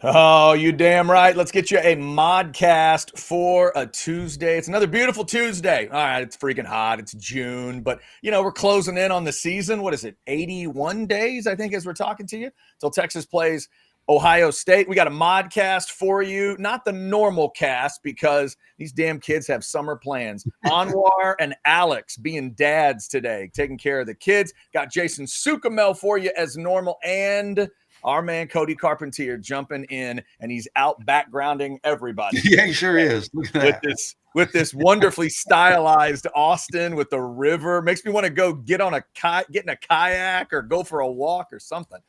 Oh, you damn right. Let's get you a modcast for a Tuesday. It's another beautiful Tuesday. All right, it's freaking hot. It's June, but we're closing in on the season. What is it? 81 days, I think, as we're talking to you, till Texas plays Ohio State. We got a modcast for you, not the normal cast because these damn kids have summer plans. Anwar and Alex being dads today, taking care of the kids. Got Jason Sukamel for you as normal, and our man Cody Carpentier jumping in, and he's out backgrounding everybody. Yeah, he sure is. Look at that. With this wonderfully stylized Austin with the river. Makes me want to go get in a kayak or go for a walk or something.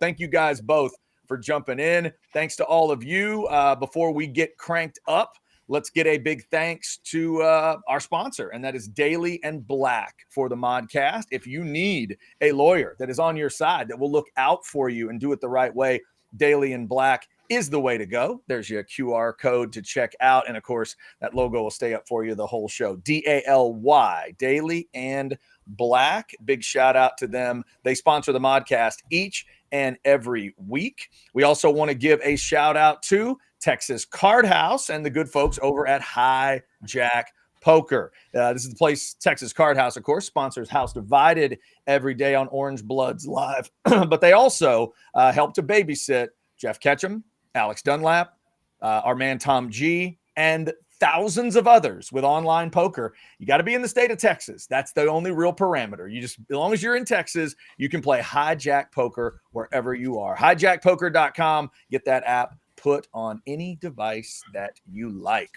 Thank you guys both for jumping in. Thanks to all of you. Before we get cranked up, let's get a big thanks to our sponsor, and that is Daily and Black for the Modcast. If you need a lawyer that is on your side, that will look out for you and do it the right way, Daily and Black is the way to go. There's your QR code to check out. And of course, that logo will stay up for you the whole show. DALY, Daily and Black. Big shout out to them. They sponsor the Modcast each and every week. We also want to give a shout out to Texas Card House and the good folks over at Hijack Poker. This is the place, Texas Card House, of course, sponsors House Divided every day on Orange Bloods Live. But they also help to babysit Jeff Ketchum, Alex Dunlap, our man Tom G, and thousands of others with online poker. You got to be in the state of Texas. That's the only real parameter. As long as you're in Texas, you can play Hijack Poker wherever you are. Hijackpoker.com. Get that app put on any device that you like.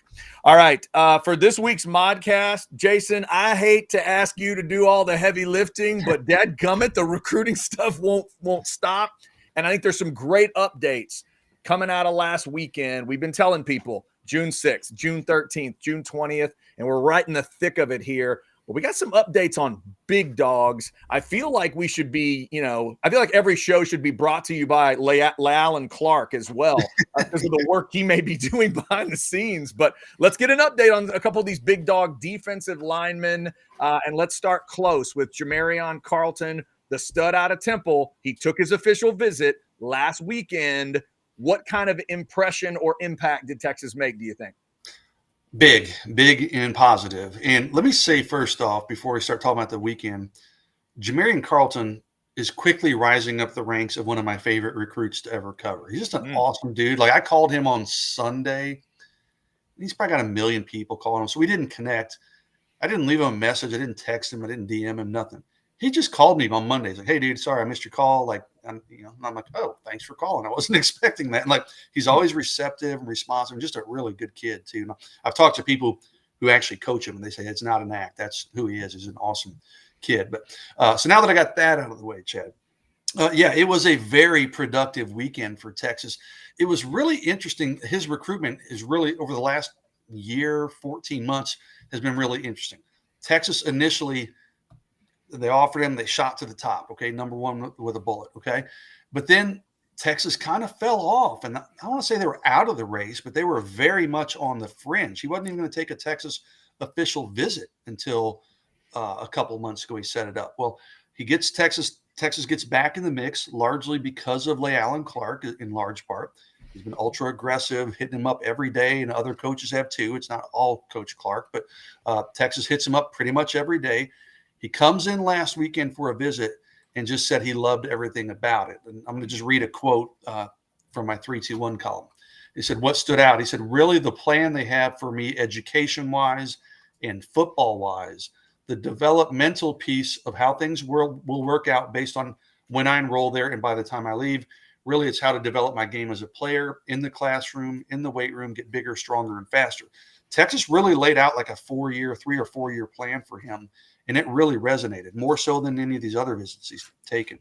All right. For this week's Modcast, Jason, I hate to ask you to do all the heavy lifting, but dadgummit, the recruiting stuff won't stop. And I think there's some great updates coming out of last weekend. We've been telling people June 6th, June 13th, June 20th, and we're right in the thick of it here. But we got some updates on big dogs. I feel like we should be, I feel like every show should be brought to you by Lealon Clark as well, because of the work he may be doing behind the scenes. But let's get an update on a couple of these big dog defensive linemen. And let's start close with Jamarion Carlton, the stud out of Temple. He took his official visit last weekend. What kind of impression or impact did Texas make, do you think? Big and positive. And let me say first off, before we start talking about the weekend, Jamarion Carlton is quickly rising up the ranks of one of my favorite recruits to ever cover. He's just an awesome dude. Like, I called him on Sunday. He's probably got 1 million people calling him. So we didn't connect. I didn't leave him a message. I didn't text him. I didn't DM him, nothing. He just called me on Monday. He's like, "Hey, dude, sorry, I missed your call." Like, I'm like, "Oh, thanks for calling. I wasn't expecting that." And like, he's always receptive and responsive, and just a really good kid too. And I've talked to people who actually coach him, and they say it's not an act. That's who he is. He's an awesome kid. But so now that I got that out of the way, Chad, it was a very productive weekend for Texas. It was really interesting. His recruitment is really, over the last year, 14 months, has been really interesting. Texas initially, they offered him, they shot to the top, okay, number one with a bullet, okay? But then Texas kind of fell off, and I don't want to say they were out of the race, but they were very much on the fringe. He wasn't even going to take a Texas official visit until a couple of months ago. He set it up. Well, he gets Texas gets back in the mix, largely because of Lealon Clark, in large part. He's been ultra aggressive, hitting him up every day, and other coaches have too. It's not all Coach Clark, but Texas hits him up pretty much every day. He comes in last weekend for a visit and just said he loved everything about it. And I'm going to just read a quote from my 321 column. He said, "What stood out?" He said, "Really, the plan they have for me education-wise and football-wise, the developmental piece of how things will work out based on when I enroll there and by the time I leave. Really, it's how to develop my game as a player in the classroom, in the weight room, get bigger, stronger, and faster." Texas really laid out like a 3 or 4 year plan for him. And it really resonated, more so than any of these other visits he's taken.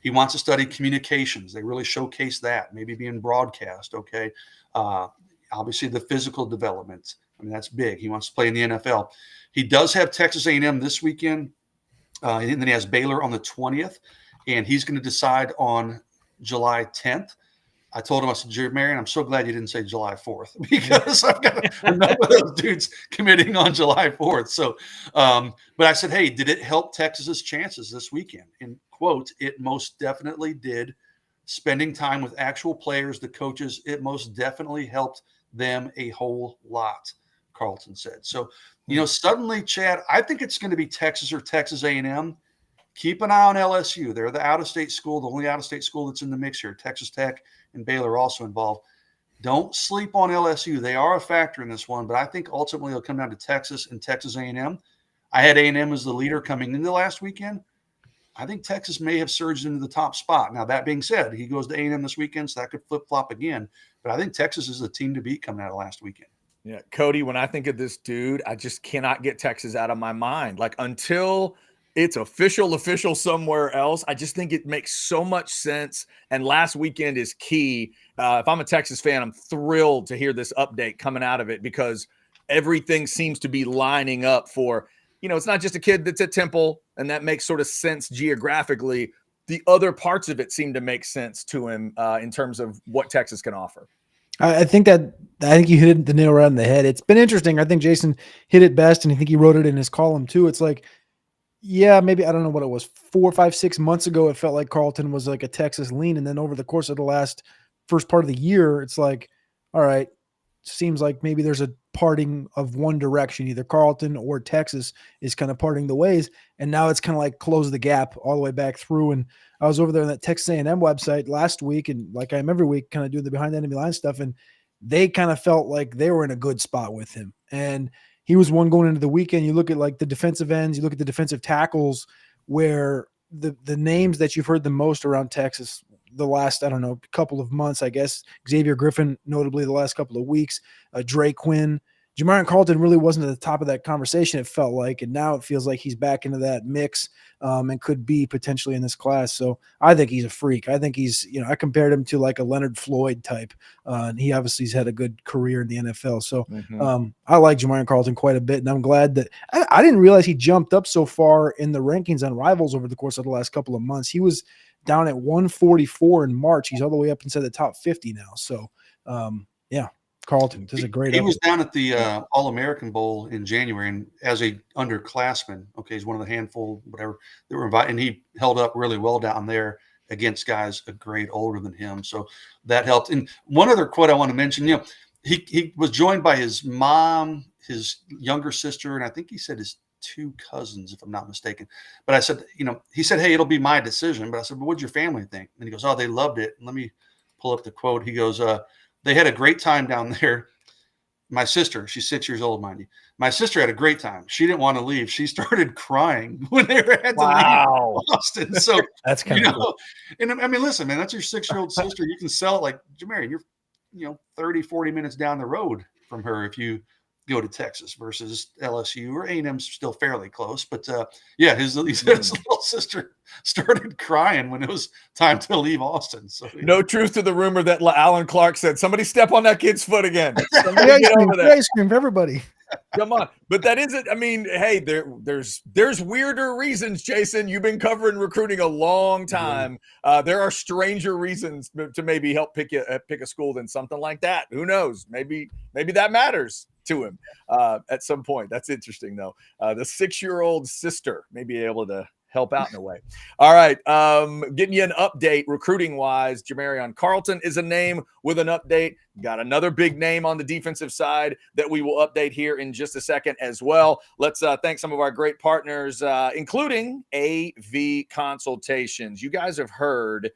He wants to study communications. They really showcase that, maybe being broadcast, okay? Obviously, the physical development. I mean, that's big. He wants to play in the NFL. He does have Texas A&M this weekend, and then he has Baylor on the 20th, and he's going to decide on July 10th. I told him, I said, "Jamarion, I'm so glad you didn't say July 4th because I've got enough of those dudes committing on July 4th. So, but I said, "Hey, did it help Texas's chances this weekend?" And quote, "It most definitely did spending time with actual players, the coaches, it most definitely helped them a whole lot, Carlton said. So, suddenly, Chad, I think it's going to be Texas or Texas A&M. Keep an eye on LSU. They're the out-of-state school, the only out-of-state school that's in the mix here. Texas Tech and Baylor are also involved. Don't sleep on LSU. They are a factor in this one, but I think ultimately it'll come down to Texas and Texas A&M. I had A&M as the leader coming into last weekend. I think Texas may have surged into the top spot. Now, that being said, he goes to A&M this weekend, so that could flip-flop again. But I think Texas is the team to beat coming out of last weekend. Yeah, Cody, when I think of this dude, I just cannot get Texas out of my mind. Like, until it's official somewhere else, I just think it makes so much sense. And last weekend is key. If I'm a Texas fan, I'm thrilled to hear this update coming out of it, because everything seems to be lining up for, it's not just a kid that's at Temple, and that makes sort of sense geographically. The other parts of it seem to make sense to him in terms of what Texas can offer. I think you hit the nail right on the head. It's been interesting. I think Jason hit it best, and I think he wrote it in his column too. It's like, yeah, maybe, I don't know what it was, 4, 5, 6 months ago, it felt like Carlton was like a Texas lean. And then over the course of the first part of the year, it's like, all right, seems like maybe there's a parting of one direction, either Carlton or Texas is kind of parting the ways. And now it's kind of like close the gap all the way back through. And I was over there on that Texas A&M website last week, and like I am every week, kind of doing the behind the enemy line stuff. And they kind of felt like they were in a good spot with him. And he was one going into the weekend. You look at like the defensive ends, you look at the defensive tackles, where the names that you've heard the most around Texas the last, I don't know, couple of months, I guess, Xavier Griffin, notably the last couple of weeks, Dre Quinn, Jamarion Carlton really wasn't at the top of that conversation, it felt like, and now it feels like he's back into that mix and could be potentially in this class. So I think he's a freak. I think he's, I compared him to like a Leonard Floyd type, and he obviously has had a good career in the NFL. So I like Jamarion Carlton quite a bit, and I'm glad that I didn't realize he jumped up so far in the rankings on Rivals over the course of the last couple of months. He was down at 144 in March. He's all the way up inside the top 50 now. So yeah. Carlton, this is a great. He was down at the All-American Bowl in January, and as a underclassman, he's one of the handful, whatever, that were invited, and he held up really well down there against guys a grade older than him. So that helped. And one other quote I want to mention, he was joined by his mom, his younger sister, and I think he said his 2 cousins, if I'm not mistaken. But I said, he said, "Hey, it'll be my decision." But I said, "But what'd your family think?" And he goes, "Oh, they loved it." And let me pull up the quote. He goes, "They had a great time down there. My sister, she's 6 years old, mind you. My sister had a great time. She didn't want to leave. She started crying when they had to leave Boston." So that's kind of cool. And I mean, listen, man, that's your 6-year-old sister. You can sell it like, Jamarion, you're 30, 40 minutes down the road from her if you go to Texas versus LSU, or A&M's still fairly close. But his little sister started crying when it was time to leave Austin. So no truth to the rumor that Alan Clark said, "Somebody step on that kid's foot again." Ice cream for everybody. Come on. But that isn't, I mean, hey, there's weirder reasons, Jason. You've been covering recruiting a long time. There are stranger reasons to maybe help pick a school than something like that. Who knows? Maybe that matters to him at some point. That's interesting, though. The 6-year-old sister may be able to help out in a way. All right. Getting you an update recruiting wise. Jamarion Carlton is a name with an update. Got another big name on the defensive side that we will update here in just a second as well. Let's thank some of our great partners, including AV Consultations. You guys have heard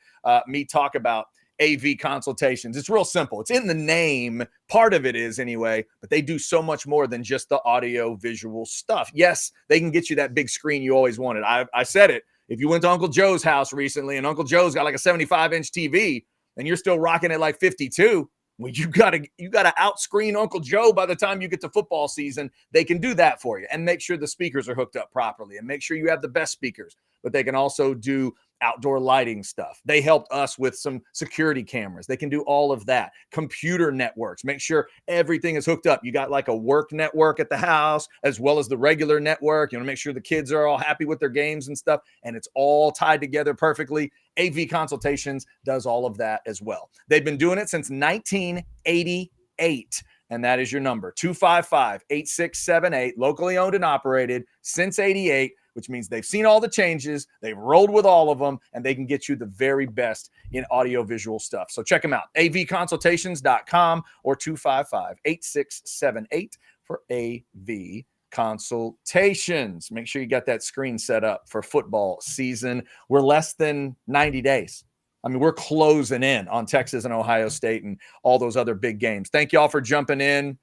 me talk about AV Consultations. It's real simple. It's in the name. Part of it is anyway, but they do so much more than just the audio visual stuff. Yes, they can get you that big screen you always wanted. I said it. If you went to Uncle Joe's house recently and Uncle Joe's got like a 75-inch TV and you're still rocking it like 52, well, you gotta outscreen Uncle Joe by the time you get to football season. They can do that for you and make sure the speakers are hooked up properly and make sure you have the best speakers. But they can also do outdoor lighting stuff. They helped us with some security cameras. They can do all of that. Computer networks, make sure everything is hooked up. You got like a work network at the house as well as the regular network. You want to make sure the kids are all happy with their games and stuff, and it's all tied together perfectly. AV Consultations does all of that as well. They've been doing it since 1988. And that is your number, 255-8678, locally owned and operated since 88. which means they've seen all the changes, they've rolled with all of them, and they can get you the very best in audio-visual stuff. So check them out, avconsultations.com or 255-8678 for AV consultations. Make sure you got that screen set up for football season. We're less than 90 days. I mean, we're closing in on Texas and Ohio State and all those other big games. Thank you all for jumping in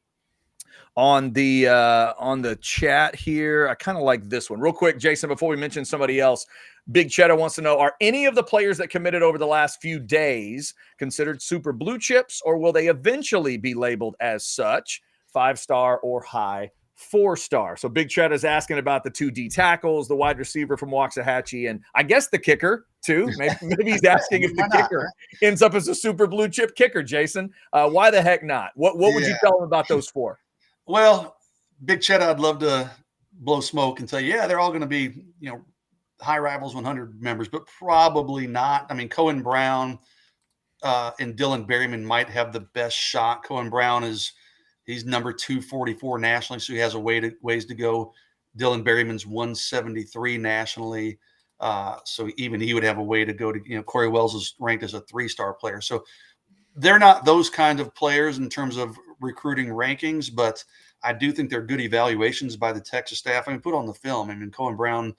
on the chat here. I kind of like this one. Real quick, Jason, before we mention somebody else, Big Cheddar wants to know, are any of the players that committed over the last few days considered super blue chips, or will they eventually be labeled as such, 5-star or high 4-star? So Big Cheddar is asking about the 2 D tackles, the wide receiver from Waxahachie, and I guess the kicker too. Maybe he's asking if the kicker ends up as a super blue chip kicker, Jason. Why the heck not? What would you tell him about those 4? Well, Big Chet, I'd love to blow smoke and say, yeah, they're all going to be, high Rivals 100 members, but probably not. I mean, Cohen Brown and Dylan Berryman might have the best shot. Cohen Brown he's number 244 nationally, so he has ways to go. Dylan Berryman's 173 nationally, so even he would have a way to go to. Corey Wells is ranked as a 3-star player, so they're not those kind of players in terms of recruiting rankings, but I do think they're good evaluations by the Texas staff. I mean, put on the film. I mean, Cohen Brown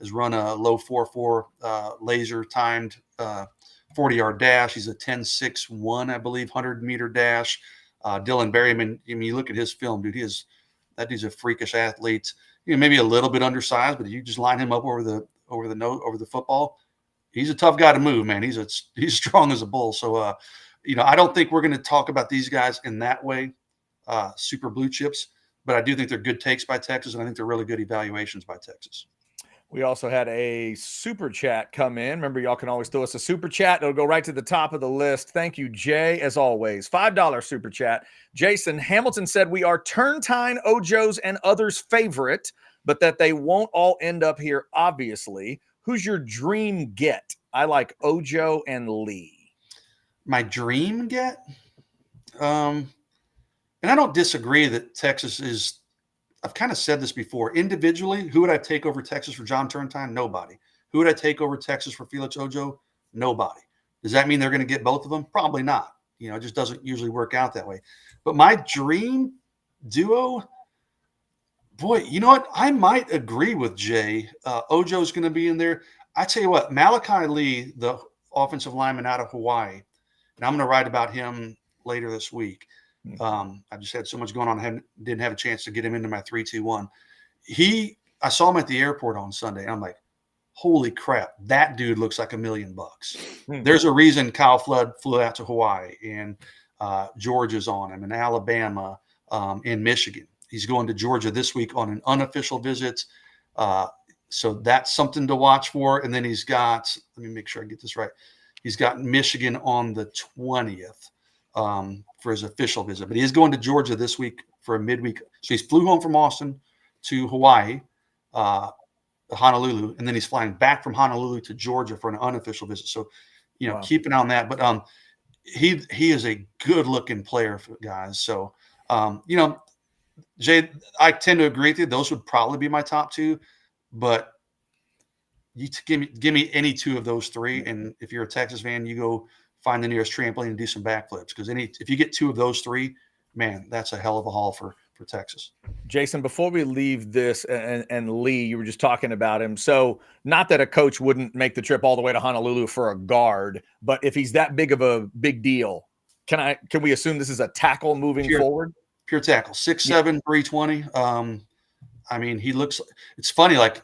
has run a low 4.4 laser timed 40-yard dash. He's a 10.61, I believe, 100-meter dash. Dylan Berryman, I mean, you look at his film, dude, that dude's a freakish athlete. Maybe a little bit undersized, but you just line him up over the football. He's a tough guy to move, man. He's strong as a bull. So, I don't think we're going to talk about these guys in that way, super blue chips, but I do think they're good takes by Texas, and I think they're really good evaluations by Texas. We also had a super chat come in. Remember, y'all can always throw us a super chat. It'll go right to the top of the list. Thank you, Jay, as always. $5 super chat. Jason Hamilton said, we are Turntine, Ojo's, and others' favorite, but that they won't all end up here, obviously. Who's your dream get? I like Ojo and Lee. My dream get? And I don't disagree that Texas is – I've kind of said this before. Individually, who would I take over Texas for John Turntine? Nobody. Who would I take over Texas for Felix Ojo? Nobody. Does that mean they're going to get both of them? Probably not. It just doesn't usually work out that way. But my dream duo, boy, you know what? I might agree with Jay. Ojo's going to be in there. I tell you what, Malachi Lee, the offensive lineman out of Hawaii, and I'm going to write about him later this week. I just had so much going on. I didn't have a chance to get him into my 3-2-1. I saw him at the airport on Sunday. And I'm like, holy crap, that dude looks like $1 million. There's a reason Kyle Flood flew out to Hawaii, and Georgia's on him, and Alabama, and Michigan. He's going to Georgia this week on an unofficial visit. So that's something to watch for. And then he's got, let me make sure I get this right. He's got Michigan on the 20th. For his official visit, but he is going to Georgia this week for a midweek. So he's flew home from Austin to Hawaii, Honolulu, and then he's flying back from Honolulu to Georgia for an unofficial visit. So, wow. Keep an eye on that. But he is a good looking player, guys. So, Jay, I tend to agree with you. Those would probably be my top 2, but you give me any 2 of those 3, and if you're a Texas fan, you go find the nearest trampoline and do some backflips, because if you get 2 of those 3, man, that's a hell of a haul for Texas. Jason, before we leave this, and Lee, you were just talking about him. So not that a coach wouldn't make the trip all the way to Honolulu for a guard, but if he's that big of a big deal, can we assume this is a tackle moving forward? Pure tackle, 6'7", 320. I mean, it's funny, like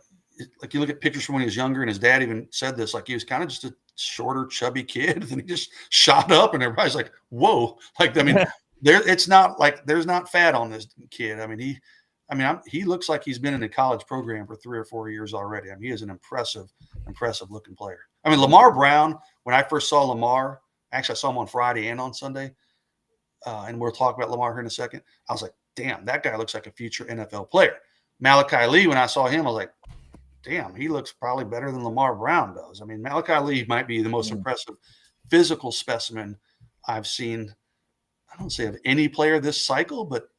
you look at pictures from when he was younger, and his dad even said this, like he was kind of just a shorter, chubby kid, and he just shot up, and everybody's like, whoa. Like, I mean, it's not like there's not fat on this kid. I mean, he looks like he's been in a college program for 3 or 4 years already. I mean, he is an impressive looking player. I mean, Lamar Brown, when I first saw Lamar, actually I saw him on Friday and on Sunday, and we'll talk about Lamar here in a second. I was like, damn, that guy looks like a future NFL player. Malachi Lee, when I saw him, I was like, damn, he looks probably better than Lamar Brown does. I mean, Malachi Lee might be the most impressive physical specimen I've seen. I don't say of any player this cycle, but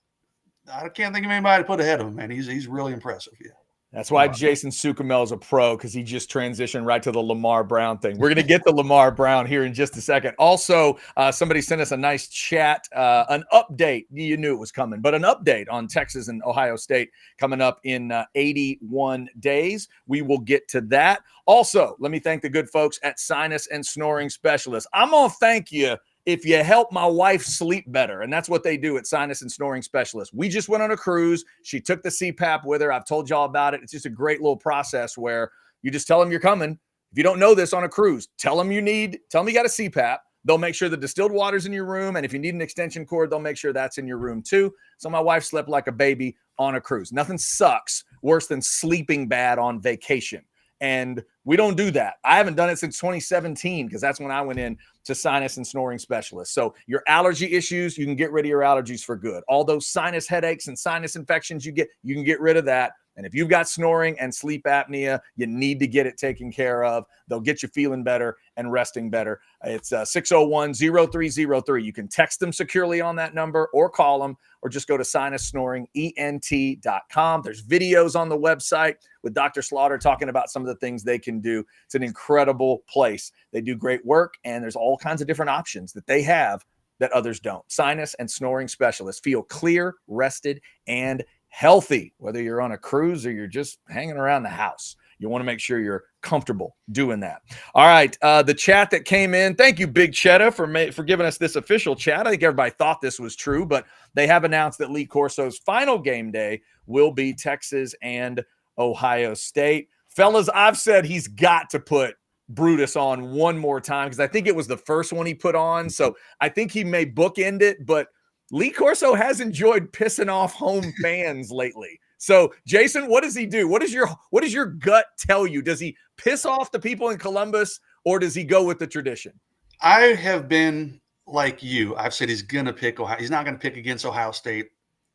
I can't think of anybody to put ahead of him, man. He's really impressive. Yeah. That's why Jason Sucamel is a pro, because he just transitioned right to the Lamar Brown thing. We're going to get to Lamar Brown here in just a second. Also, somebody sent us a nice chat, an update. You knew it was coming, but an update on Texas and Ohio State coming up in 81 days. We will get to that. Also, let me thank the good folks at Sinus and Snoring Specialists. I'm going to thank you if you help my wife sleep better. And that's what they do at Sinus and Snoring Specialists. We just went on a cruise. She took the CPAP with her. I've told y'all about it. It's just a great little process where you just tell them you're coming. If you don't know this on a cruise, tell them you got a CPAP. They'll make sure the distilled water's in your room. And if you need an extension cord, they'll make sure that's in your room too. So my wife slept like a baby on a cruise. Nothing sucks worse than sleeping bad on vacation. And we don't do that. I haven't done it since 2017, because that's when I went in to Sinus and Snoring Specialists. So your allergy issues, you can get rid of your allergies for good. All those sinus headaches and sinus infections you can get rid of that. And if you've got snoring and sleep apnea, you need to get it taken care of. They'll get you feeling better and resting better. It's 601-0303. You can text them securely on that number or call them, or just go to sinussnoringent.com. There's videos on the website with Dr. Slaughter talking about some of the things they can do. It's an incredible place. They do great work, and there's all kinds of different options that they have that others don't. Sinus and Snoring Specialists. Feel clear, rested, and healthy, whether you're on a cruise or you're just hanging around the house. You want to make sure you're comfortable doing that. All right, the chat that came in, thank you, Big Cheddar, for giving us this official chat. I think everybody thought this was true, but they have announced that Lee Corso's final game day will be Texas and Ohio State. Fellas, I've said he's got to put Brutus on one more time, because I think it was the first one he put on. So I think he may bookend it, but Lee Corso has enjoyed pissing off home fans lately. So, Jason, what does he do? What does your gut tell you? Does he piss off the people in Columbus, or does he go with the tradition? I have been like you. I've said he's going to pick Ohio. He's not going to pick against Ohio State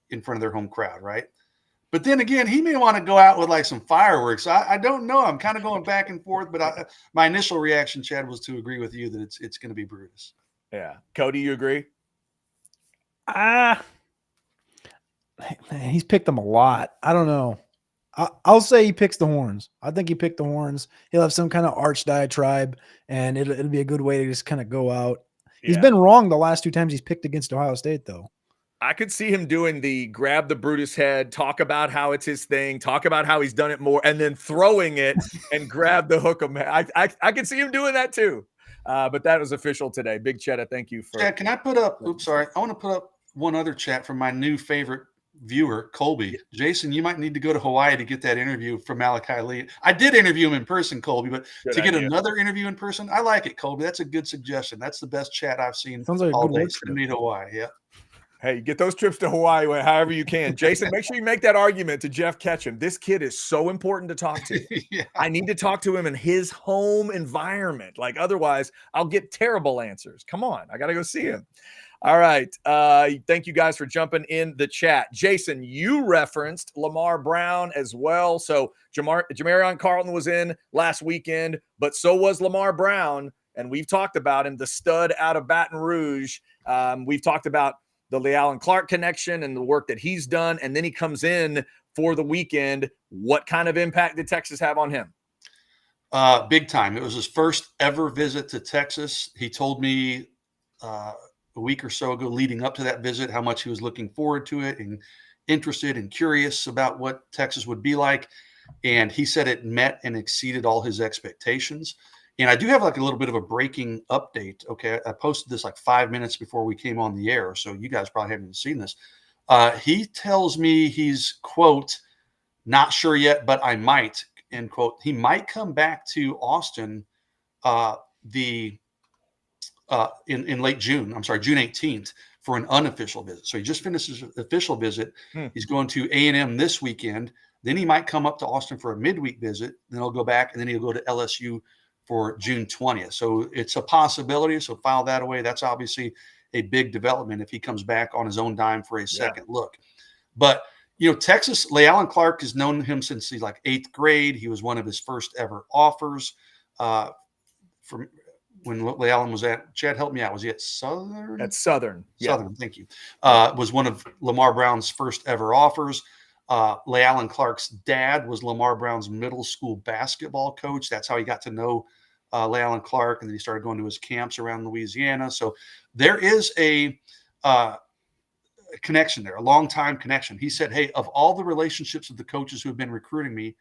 in front of their home crowd, right? But then again, he may want to go out with like some fireworks. I don't know. I'm kind of going back and forth, but my initial reaction, Chad, was to agree with you that it's going to be Brutus. Yeah. Cody, you agree? Man, he's picked them a lot. I don't know. I'll say he picks the Horns. I think he picked the Horns. He'll have some kind of arch diatribe, and it'll be a good way to just kind of go out. Yeah. He's been wrong the last two times he's picked against Ohio State, though. I could see him doing the grab the Brutus head, talk about how it's his thing, talk about how he's done it more, and then throwing it and grab the hook. I could see him doing that too. But that was official today. Big Cheddar, thank you for. Chad, can I put up? Oops, sorry. I want to put up one other chat from my new favorite viewer, Colby. Jason, you might need to go to Hawaii to get that interview from Malachi Lee. I did interview him in person, Colby, but to get another interview in person, I like it, Colby. That's a good suggestion. That's the best chat I've seen. Sounds like all a good day. Send me to Hawaii. Yeah. Hey, get those trips to Hawaii however you can. Jason, make sure you make that argument to Jeff Ketchum. This kid is so important to talk to. Yeah. I need to talk to him in his home environment. Like, otherwise, I'll get terrible answers. Come on. I got to go see him. All right. Thank you guys for jumping in the chat. Jason, you referenced Lamar Brown as well. So Jamarion Carlton was in last weekend, but so was Lamar Brown. And we've talked about him, the stud out of Baton Rouge. We've talked about the Lealon Clark connection and the work that he's done. And then he comes in for the weekend. What kind of impact did Texas have on him? Big time. It was his first ever visit to Texas. He told me a week or so ago, leading up to that visit, how much he was looking forward to it and interested and curious about what Texas would be like. And he said it met and exceeded all his expectations. And I do have like a little bit of a breaking update. Okay. I posted this like 5 minutes before we came on the air. So you guys probably haven't seen this. He tells me he's, quote, not sure yet, but I might, end quote. He might come back to Austin in late June. I'm sorry, June 18th for an unofficial visit. So he just finished his official visit. He's going to A&M this weekend. Then he might come up to Austin for a midweek visit. Then he'll go back, and then he'll go to LSU for June 20th. So it's a possibility. So file that away. That's obviously a big development if he comes back on his own dime for a second look. But, you know, Texas, Lealon Clark has known him since he's like 8th grade. He was one of his first ever offers from when Lealon was at, Chad, help me out. Was he at Southern? At Southern. Southern, thank you. Was one of Lamar Brown's first ever offers. LeAllen Clark's dad was Lamar Brown's middle school basketball coach. That's how he got to know LeAllen Clark, and then he started going to his camps around Louisiana. So there is a connection there, a long-time connection. He said, hey, of all the relationships of the coaches who have been recruiting me,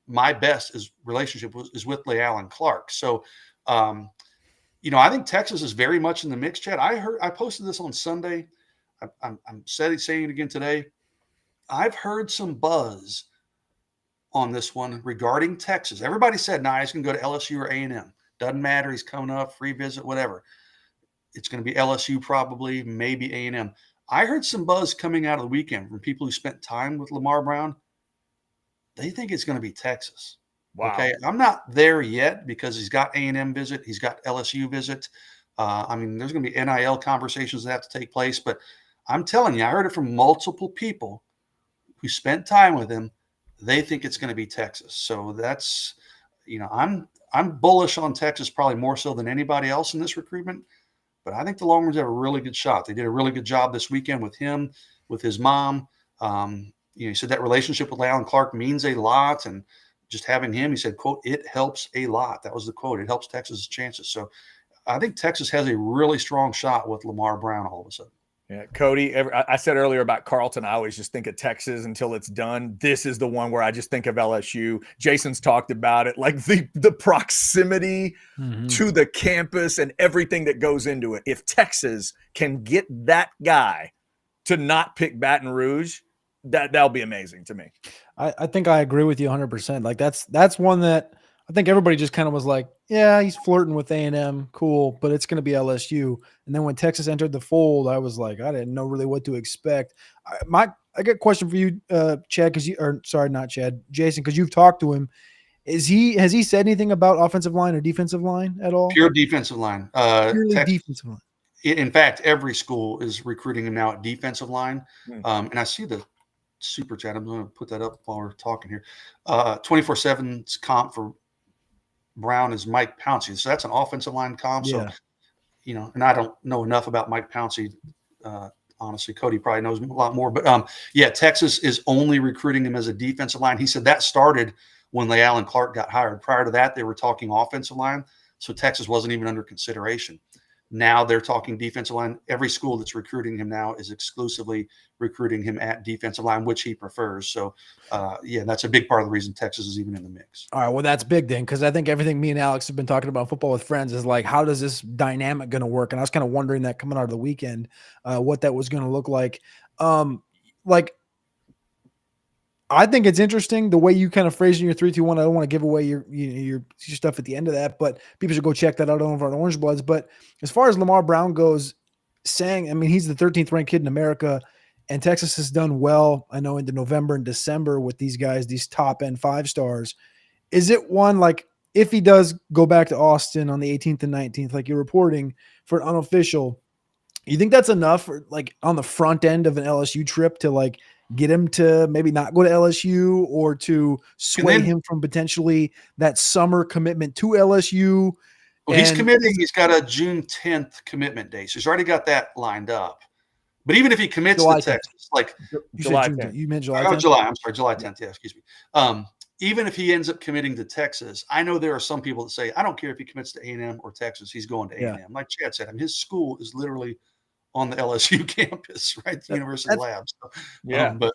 my best relationship is with LeAllen Clark. So, I think Texas is very much in the mix, Chad. I posted this on Sunday. I'm saying it again today. I've heard some buzz on this one regarding Texas. Everybody said, nah, he's going to go to LSU or A&M. Doesn't matter. He's coming up, free visit, whatever. It's going to be LSU probably, maybe A&M. I heard some buzz coming out of the weekend from people who spent time with Lamar Brown. They think it's going to be Texas. Wow. Okay, I'm not there yet because he's got A&M visit. He's got LSU visit. There's going to be NIL conversations that have to take place. But I'm telling you, I heard it from multiple people who spent time with him. They think it's going to be Texas. So that's, I'm bullish on Texas probably more so than anybody else in this recruitment. But I think the Longhorns have a really good shot. They did a really good job this weekend with him, with his mom. He said that relationship with LeAllen Clark means a lot. And just having him, he said, quote, it helps a lot. That was the quote. It helps Texas's chances. So I think Texas has a really strong shot with Lamar Brown all of a sudden. Yeah, Cody, I said earlier about Carlton, I always just think of Texas until it's done. This is the one where I just think of LSU. Jason's talked about it, like the proximity to the campus and everything that goes into it. If Texas can get that guy to not pick Baton Rouge, that'll be amazing to me. I think I agree with you 100%. Like that's one that I think everybody just kind of was like, yeah, he's flirting with A&M, cool, but it's going to be LSU. And then when Texas entered the fold, I was like, I didn't know really what to expect. I got a question for you, Chad, not Chad, Jason, because you've talked to him. Has he said anything about offensive line or defensive line at all? Pure defensive line. Purely defensive line. In fact, every school is recruiting him now at defensive line. And I see the super chat. I'm going to put that up while we're talking here. 24/7's comp for Brown is Mike Pouncey. So that's an offensive line comp. Yeah. So, and I don't know enough about Mike Pouncey. Honestly, Cody probably knows a lot more. But, Texas is only recruiting him as a defensive line. He said that started when LeAllen Clark got hired. Prior to that, they were talking offensive line. So Texas wasn't even under consideration. Now they're talking defensive line. Every school that's recruiting him now is exclusively recruiting him at defensive line, which he prefers. So, that's a big part of the reason Texas is even in the mix. All right, well, that's big then, because I think everything me and Alex have been talking about football with friends is like, how does this dynamic going to work? And I was kind of wondering that coming out of the weekend, what that was going to look like. I think it's interesting the way you kind of phrase in your 3-2-1. I don't want to give away your stuff at the end of that, but people should go check that out over on Orange Bloods. But as far as Lamar Brown goes, he's the 13th ranked kid in America, and Texas has done well, I know, into November and December with these guys, these top end 5 stars. Is it one, like, if he does go back to Austin on the 18th and 19th, like you're reporting, for an unofficial, you think that's enough for, like, on the front end of an LSU trip to, like, get him to maybe not go to LSU or to sway him from potentially that summer commitment to LSU? Well, he's committing. He's got a June 10th commitment date. So he's already got that lined up. But even if he commits to Texas, like July 10th. You meant July 10th? Oh, July. I'm sorry, July 10th. Yeah, excuse me. Even if he ends up committing to Texas, I know there are some people that say, I don't care if he commits to A&M or Texas, he's going to A&M. Like Chad said, his school is literally on the LSU campus, right? The University Labs. So, but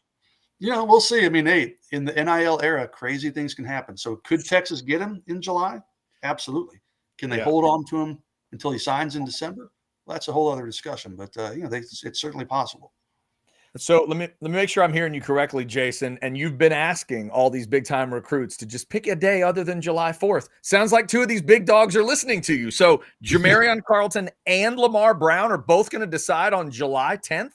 we'll see. In the NIL era, crazy things can happen. So could Texas get him in July? Absolutely. Can they hold on to him until he signs in December? Well, that's a whole other discussion, but it's certainly possible. So let me make sure I'm hearing you correctly, Jason. And you've been asking all these big time recruits to just pick a day other than July 4th. Sounds like 2 of these big dogs are listening to you. So Jamarion Carlton and Lamar Brown are both going to decide on July 10th.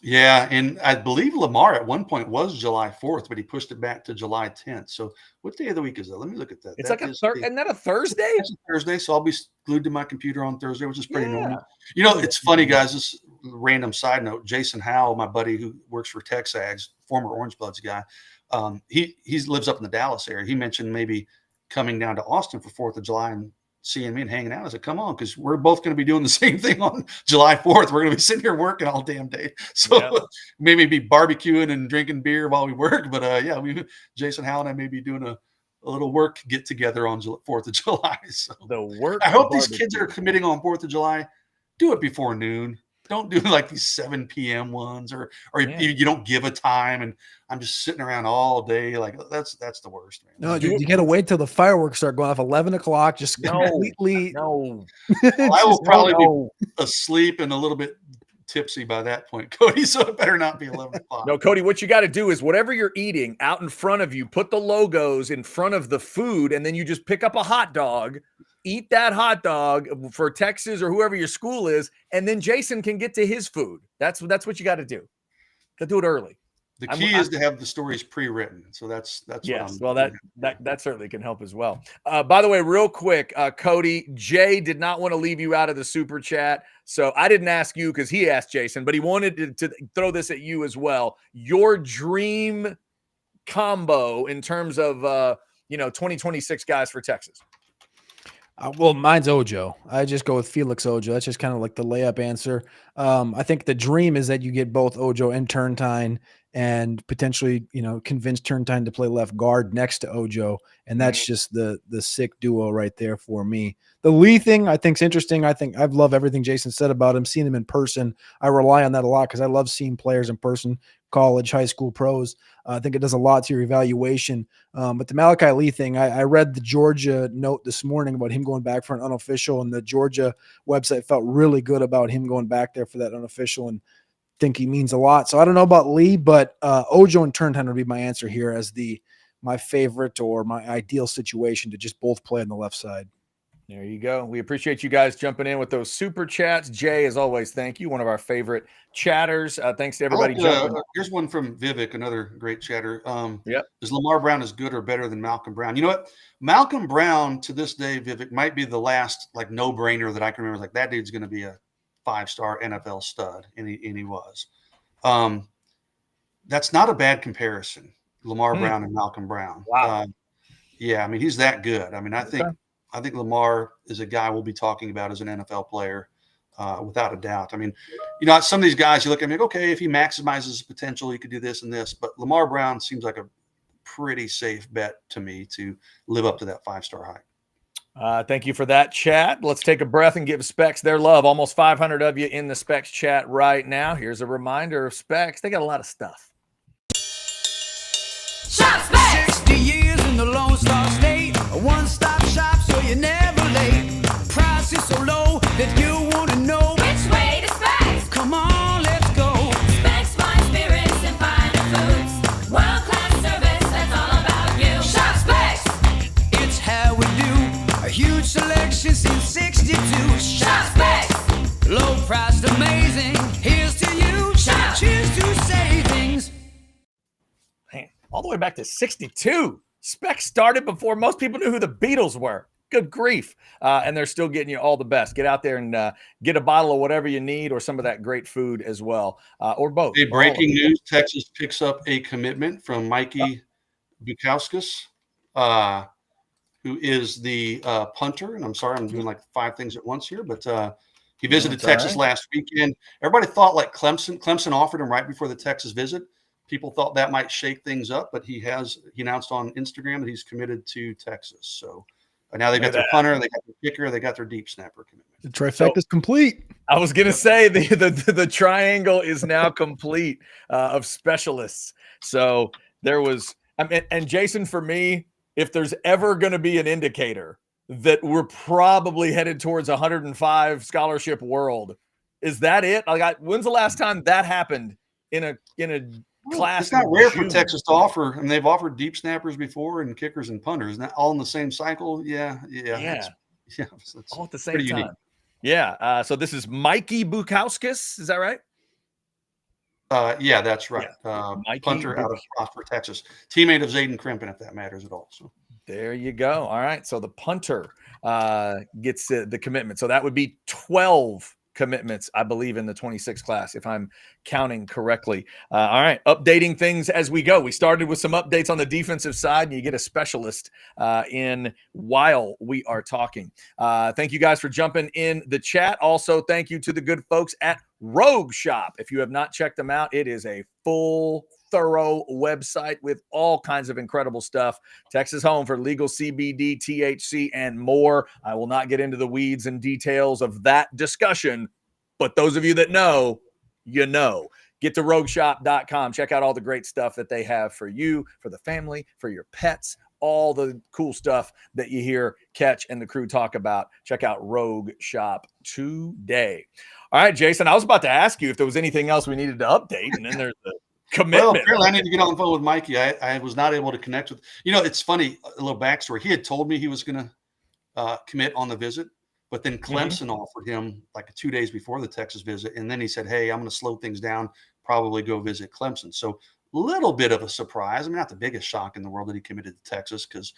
Yeah, and I believe Lamar at one point was July 4th, but he pushed it back to July 10th. So what day of the week is that? Let me look at that. It's isn't that a Thursday? It's a Thursday, so I'll be glued to my computer on Thursday, which is pretty normal. It's funny, guys, this random side note. Jason Howell, my buddy who works for Texags, former Orange Bloods guy, he lives up in the Dallas area. He mentioned maybe coming down to Austin for 4th of July and seeing me and hanging out. I said, come on, because we're both going to be doing the same thing on July 4th. We're going to be sitting here working all damn day. So maybe be barbecuing and drinking beer while we work. But Jason Howell and I may be doing a little work get together on 4th of July. So I hope these kids that are committing on 4th of July do it before noon. Don't do like these 7 p.m. ones, or you don't give a time, and I'm just sitting around all day. Like that's the worst, man. No, you got to wait till the fireworks start going off 11 o'clock. Just completely. No. Well, I will probably be asleep and a little bit tipsy by that point, Cody. So it better not be 11 o'clock. No, Cody, what you got to do is whatever you're eating out in front of you, put the logos in front of the food, and then you just pick up a hot dog. Eat that hot dog for Texas or whoever your school is, and then Jason can get to his food. That's what you got to do. Got to do it early. The key is to have the stories pre-written. So that's yes. Well, that certainly can help as well. By the way, real quick, Cody, Jay did not want to leave you out of the super chat, so I didn't ask you because he asked Jason, but he wanted to throw this at you as well. Your dream combo in terms of 2026 guys for Texas. Well, mine's Ojo. I just go with Felix Ojo. That's just kind of like the layup answer. I think the dream is that you get both Ojo and Turntine, and potentially, convince Turntine to play left guard next to Ojo, and that's just the sick duo right there for me. The Lee thing I think is interesting. I love everything Jason said about him. Seeing him in person, I rely on that a lot because I love seeing players in person, college, high school, pros. I think it does a lot to your evaluation. But the Malachi Lee thing, I read the Georgia note this morning about him going back for an unofficial, and the Georgia website felt really good about him going back there for that unofficial, and think he means a lot. So I don't know about Lee, but Ojo and Turntine would be my answer here as my favorite or my ideal situation to just both play on the left side. There you go. We appreciate you guys jumping in with those super chats. Jay, as always, thank you. One of our favorite chatters. Thanks to everybody. Here's one from Vivek, another great chatter. Is Lamar Brown as good or better than Malcolm Brown? You know what? Malcolm Brown, to this day, Vivek, might be the last no-brainer that I can remember. Like, that dude's going to be a 5-star NFL stud, and he was. That's not a bad comparison, Lamar Brown and Malcolm Brown. Wow. He's that good. I think Lamar is a guy we'll be talking about as an NFL player, without a doubt. Some of these guys, you look at him and go, okay, if he maximizes his potential, he could do this and this. But Lamar Brown seems like a pretty safe bet to me to live up to that 5-star hype. Thank you for that chat. Let's take a breath and give Specs their love. Almost 500 of you in the Specs chat right now. Here's a reminder of Specs. They got a lot of stuff. Shop Specs! 60 years in the Lone Star State. A one-stop shop so you're never late. Price is so low that you want to know which way to Specs. Come on, let's go. Specs, fine spirits and finer foods. World-class service, that's all about you. Shop Specs! It's how we do. A huge selection since 62. Shop Specs! Low priced, amazing. Here's to you. Shop. Cheers to savings. Man, all the way back to 62. Specs started before most people knew who the Beatles were. Good grief. And they're still getting you all the best. Get out there and get a bottle of whatever you need, or some of that great food as well, or both. Hey, breaking news, Texas picks up a commitment from Mikey Bukauskas, who is the punter. And I'm sorry, I'm doing like 5 things at once here, but he visited Texas last weekend. Everybody thought like Clemson offered him right before the Texas visit. People thought that might shake things up, but he announced on Instagram that he's committed to Texas. So now they've got their punter, they got their kicker, they got their deep snapper commitment. The trifecta is complete. I was going to say the triangle is now complete of specialists. So there was, and Jason, for me, if there's ever going to be an indicator that we're probably headed towards 105 scholarship world, is that it? When's the last time that happened in a class? It's not rare for Texas to offer, and they've offered deep snappers before and kickers and punters. Isn't that all in the same cycle? Yeah. It's all at the same time. Unique. Yeah. So this is Mikey Bukauskas. Is that right? Yeah, that's right. Punter out of Prosper, Texas. Teammate of Zayden Crimpen, if that matters at all. So there you go. All right. So the punter gets the commitment. So that would be 12 commitments, I believe, in the 26 class, if I'm counting correctly. All right, updating things as we go. We started with some updates on the defensive side, and you get a specialist in while we are talking. Thank you guys for jumping in the chat. Also, thank you to the good folks at Rogue Shop. If you have not checked them out, it is a full, thorough website with all kinds of incredible stuff. Texas home for legal CBD, THC, and more. I will not get into the weeds and details of that discussion, but those of you that know, you know. Get to rogueshop.com. Check out all the great stuff that they have for you, for the family, for your pets, all the cool stuff that you hear Catch and the crew talk about. Check out Rogue Shop today. All right, Jason, I was about to ask you if there was anything else we needed to update, and then there's the commitment. Well, apparently I need to get on the phone with Mikey. I was not able to connect with. It's funny, a little backstory. He had told me he was going to commit on the visit, but then Clemson offered him like 2 days before the Texas visit, and then he said, "Hey, I'm going to slow things down, probably go visit Clemson." So a little bit of a surprise. I mean, not the biggest shock in the world that he committed to Texas, because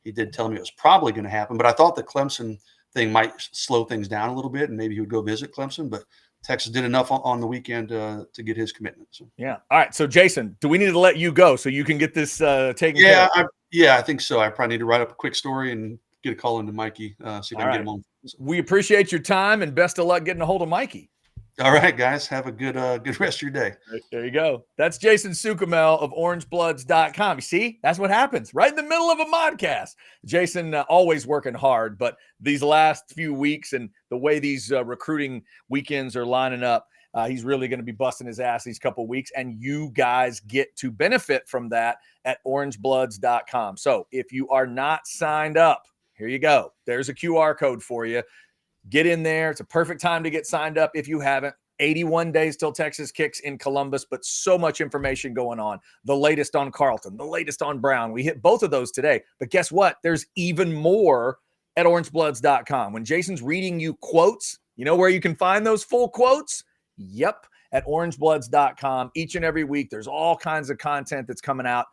he did tell me it was probably going to happen. But I thought the Clemson thing might slow things down a little bit, and maybe he would go visit Clemson, but Texas did enough on the weekend to get his commitment. So. Yeah. All right. So, Jason, do we need to let you go so you can get this taken care of? I think so. I probably need to write up a quick story and get a call into Mikey, see if I can get him on. So. We appreciate your time, and best of luck getting a hold of Mikey. All right, guys. Have a good rest of your day. There you go. That's Jason Sukumel of orangebloods.com. You see, that's what happens right in the middle of a modcast. Jason always working hard, but these last few weeks and the way these recruiting weekends are lining up, he's really going to be busting his ass these couple weeks, and you guys get to benefit from that at orangebloods.com. So if you are not signed up, here you go. There's a QR code for you. Get in there. It's a perfect time to get signed up if you haven't. 81 days till Texas kicks in Columbus, but so much information going on. The latest on Carlton, the latest on Brown. We hit both of those today. But guess what? There's even more at orangebloods.com. When Jason's reading you quotes, you know where you can find those full quotes? Yep, at orangebloods.com. Each and every week, there's all kinds of content that's coming out.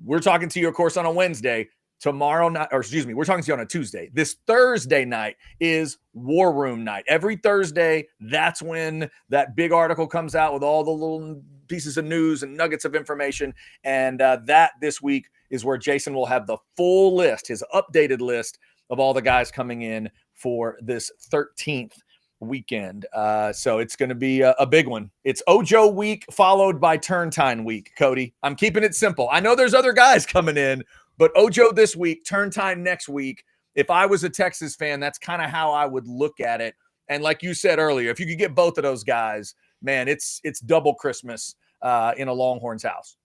We're talking to you, of course, on a Wednesday. Tomorrow night, or excuse me, we're talking to you on a Tuesday. This Thursday night is War Room night. Every Thursday, that's when that big article comes out with all the little pieces of news and nuggets of information. And that this week is where Jason will have the full list, his updated list of all the guys coming in for this 13th weekend. So it's going to be a big one. It's Ojo week followed by Turntine week, Cody. I'm keeping it simple. I know there's other guys coming in, but Ojo this week, Turntine next week. If I was a Texas fan, that's kind of how I would look at it. And like you said earlier, if you could get both of those guys, man, it's double Christmas in a Longhorns house.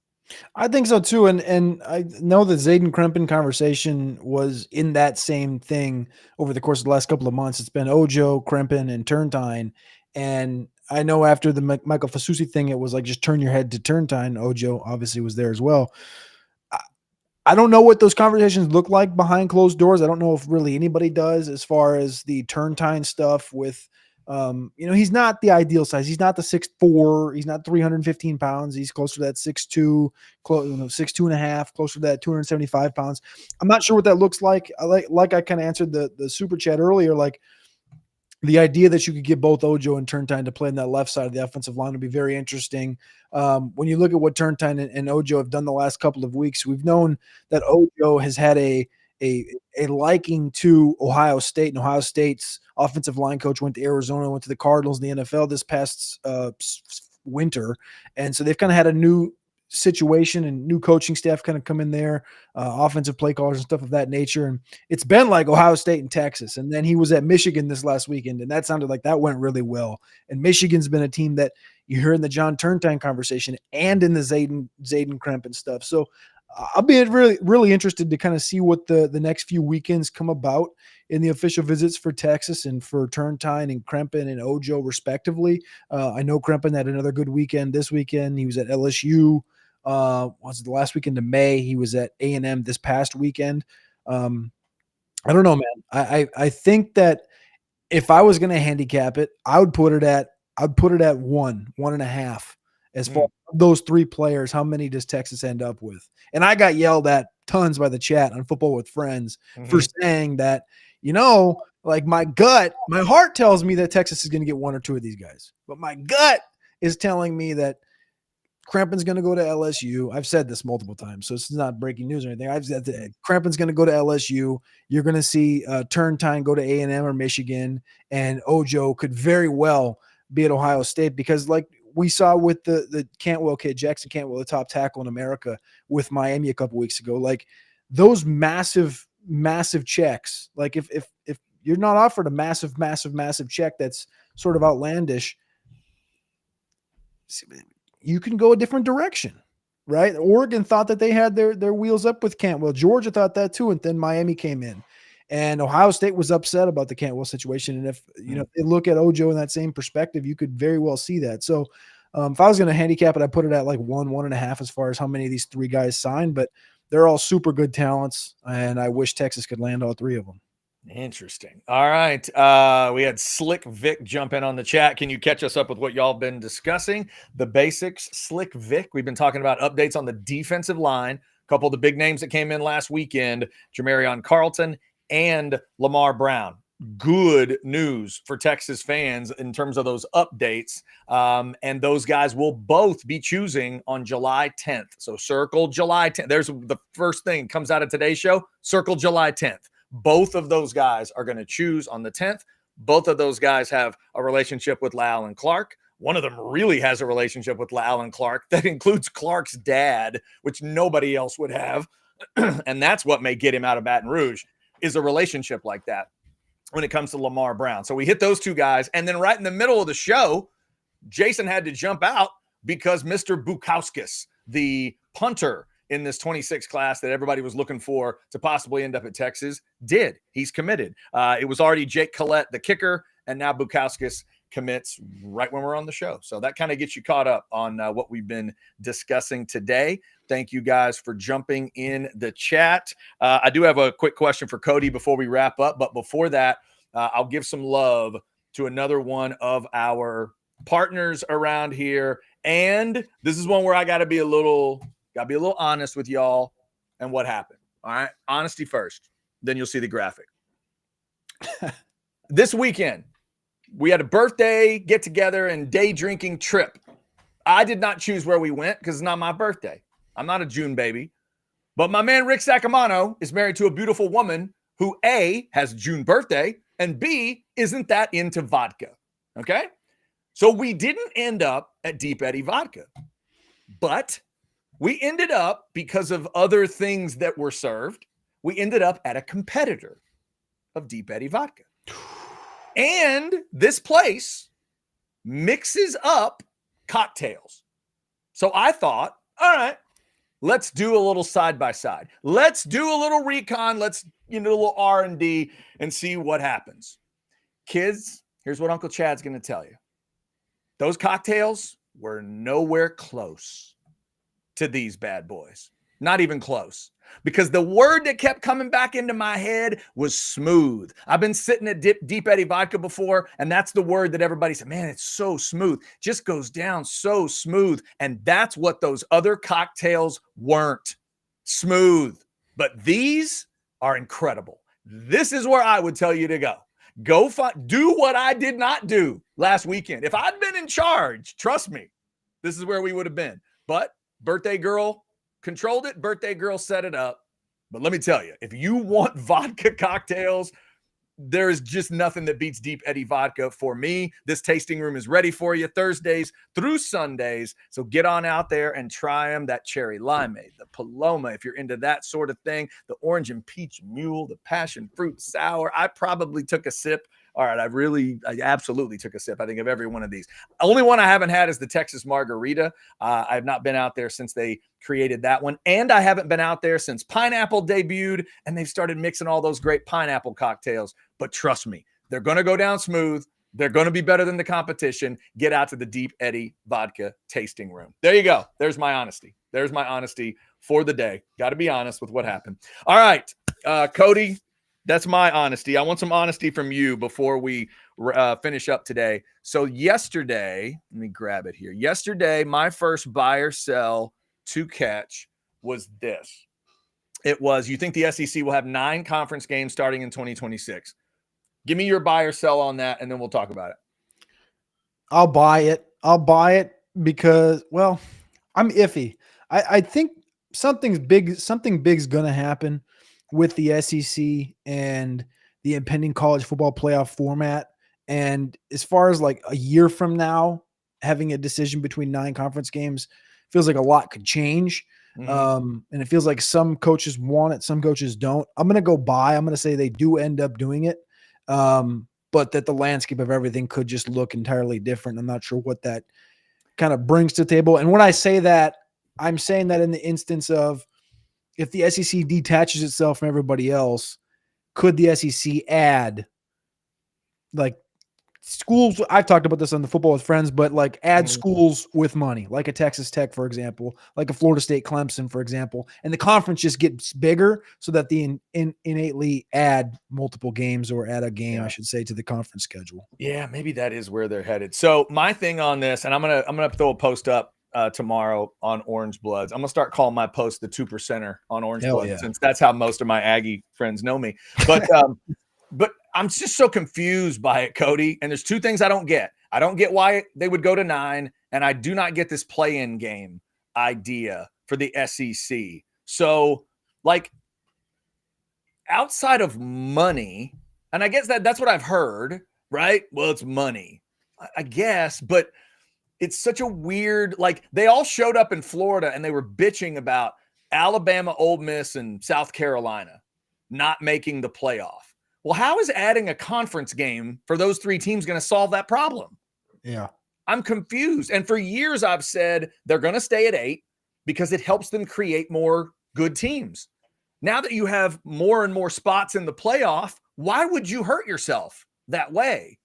I think so too. And I know the Zayden Krempin conversation was in that same thing over the course of the last couple of months. It's been Ojo, Krempin, and Turntine. And I know after the Michael Fasusi thing, it was like, just turn your head to Turntine. Ojo obviously was there as well. I don't know what those conversations look like behind closed doors. I don't know if really anybody does, as far as the Turntine stuff with, he's not the ideal size. He's not the 6'4". He's not 315 pounds. He's closer to that 6'2", 6'2 and a half, closer to that 275 pounds. I'm not sure what that looks like. Like I kind of answered the super chat earlier, like the idea that you could get both Ojo and Turntine to play on that left side of the offensive line would be very interesting. When you look at what Turntine and Ojo have done the last couple of weeks, we've known that Ojo has had a liking to Ohio State, and Ohio State's offensive line coach went to Arizona, went to the Cardinals in the NFL this past winter. And so they've kind of had a new situation and new coaching staff kind of come in there, offensive play callers and stuff of that nature. And it's been like Ohio State and Texas. And then he was at Michigan this last weekend, and that sounded like that went really well. And Michigan's been a team that you hear in the John Turntine conversation and in the Zayden Krempin stuff. So I'll be really, really interested to kind of see what the next few weekends come about in the official visits for Texas and for Turntine and Krempin and Ojo respectively. I know Krempin had another good weekend this weekend. He was at LSU. Was it the last weekend of May? He was at A&M this past weekend. I don't know, man. I think that if I was going to handicap it, I would put it at 1.5. As far as those three players, how many does Texas end up with? And I got yelled at tons by the chat on Football with Friends for saying that, Like my heart tells me that Texas is going to get one or two of these guys, but my gut is telling me that Crampton's going to go to LSU. I've said this multiple times, so it's not breaking news or anything. I've said that Crampton's going to go to LSU. You're going to see Turntine go to A&M or Michigan, and Ojo could very well be at Ohio State because, like we saw with the Cantwell kid, Jackson Cantwell, the top tackle in America with Miami a couple weeks ago, like those massive checks. Like if you're not offered a massive check that's sort of outlandish, you can go a different direction, right? Oregon thought that they had their wheels up with Cantwell. Georgia thought that too, and then Miami came in. And Ohio State was upset about the Cantwell situation. And if they look at Ojo in that same perspective, you could very well see that. So if I was going to handicap it, I'd put it at like 1.5 as far as how many of these three guys signed, but they're all super good talents. And I wish Texas could land all three of them. Interesting. All right. We had Slick Vic jump in on the chat. Can you catch us up with what y'all been discussing? The basics, Slick Vic. We've been talking about updates on the defensive line. A couple of the big names that came in last weekend, Jamarion Carlton and Lamar Brown. Good news for Texas fans in terms of those updates. And those guys will both be choosing on July 10th. So circle July 10th. There's the first thing comes out of today's show. Circle July 10th. Both of those guys are going to choose on the 10th. Both of those guys have a relationship with La'Allen Clark. One of them really has a relationship with La'Allen Clark that includes Clark's dad, which nobody else would have. And that's what may get him out of Baton Rouge, is a relationship like that when it comes to Lamar Brown. So we hit those two guys. And then right in the middle of the show, Jason had to jump out because Mr. Bukowskis, the punter in this 26 class that everybody was looking for to possibly end up at Texas, did. He's committed. It was already Jake Collette, the kicker, and now Bukowskis commits right when we're on the show. So that kind of gets you caught up on what we've been discussing today. Thank you guys for jumping in the chat. I do have a quick question for Cody before we wrap up, but before that, I'll give some love to another one of our partners around here. And this is one where I got to be a little honest with y'all and what happened. All right. Honesty first. Then you'll see the graphic. This weekend, we had a birthday get together and day drinking trip. I did not choose where we went because it's not my birthday. I'm not a June baby. But my man Rick Sacamano is married to a beautiful woman who A, has a June birthday, and B, isn't that into vodka. Okay? So we didn't end up at Deep Eddy Vodka. But we ended up, because of other things that were served, we ended up at a competitor of Deep Eddy Vodka. And this place mixes up cocktails. So I thought, all right, let's do a little side-by-side. Let's do a little recon. Let's do a little R&D and see what happens. Kids, here's what Uncle Chad's going to tell you. Those cocktails were nowhere close to these bad boys. Not even close. Because the word that kept coming back into my head was smooth. I've been sitting at Deep Eddy Vodka before, and that's the word that everybody said, man, it's so smooth. Just goes down so smooth. And that's what those other cocktails weren't. Smooth. But these are incredible. This is where I would tell you to go. Do what I did not do last weekend. If I'd been in charge, trust me, this is where we would have been. But birthday girl controlled it. Birthday girl set it up. But let me tell you, if you want vodka cocktails, there is just nothing that beats Deep Eddy Vodka for me. This tasting room is ready for you Thursdays through Sundays. So get on out there and try them. That cherry limeade, the Paloma, if you're into that sort of thing, the orange and peach mule, the passion fruit sour. I probably took a sip. All right, I absolutely took a sip, I think, of every one of these. Only one I haven't had is the Texas Margarita. I have not been out there since they created that one. And I haven't been out there since Pineapple debuted, and they've started mixing all those great pineapple cocktails. But trust me, they're going to go down smooth. They're going to be better than the competition. Get out to the Deep Eddy Vodka tasting room. There you go. There's my honesty. There's my honesty for the day. Got to be honest with what happened. All right, Cody. That's my honesty. I want some honesty from you before we finish up today. So yesterday, let me grab it here. Yesterday, my first buy or sell to catch was this. It was, you think the SEC will have 9 conference games starting in 2026? Give me your buy or sell on that, and then we'll talk about it. I'll buy it. I'll buy it because, well, I'm iffy. I think something big's going to happen with the SEC and the impending college football playoff format. And as far as like a year from now, having a decision between 9 conference games feels like a lot could change. And it feels like some coaches want it, some coaches don't. I'm going to go buy. I'm going to say they do end up doing it. But that the landscape of everything could just look entirely different. I'm not sure what that kind of brings to the table. And when I say that, I'm saying that in the instance of if the SEC detaches itself from everybody else, could the SEC add like schools? I've talked about this on the Football with Friends, but like add schools with money, like a Texas Tech, for example, like a Florida State Clemson, for example, and the conference just gets bigger so that the innately add multiple games or add a game, I should say, to the conference schedule. Yeah, maybe that is where they're headed. So my thing on this, and I'm gonna throw a post up tomorrow on Orange Bloods. I'm gonna start calling my post the 2%er on Orange Bloods, since that's how most of my Aggie friends know me. But but I'm just so confused by it, Cody. And there's 2 things I don't get. I don't get why they would go to 9, and I do not get this play-in game idea for the SEC. So, like, outside of money, and I guess that's what I've heard, right? Well, it's money, I guess, but it's such a weird, like, they all showed up in Florida and they were bitching about Alabama, Ole Miss, and South Carolina not making the playoff. Well, how is adding a conference game for those 3 teams going to solve that problem? Yeah. I'm confused. And for years I've said they're going to stay at 8 because it helps them create more good teams. Now that you have more and more spots in the playoff, why would you hurt yourself that way?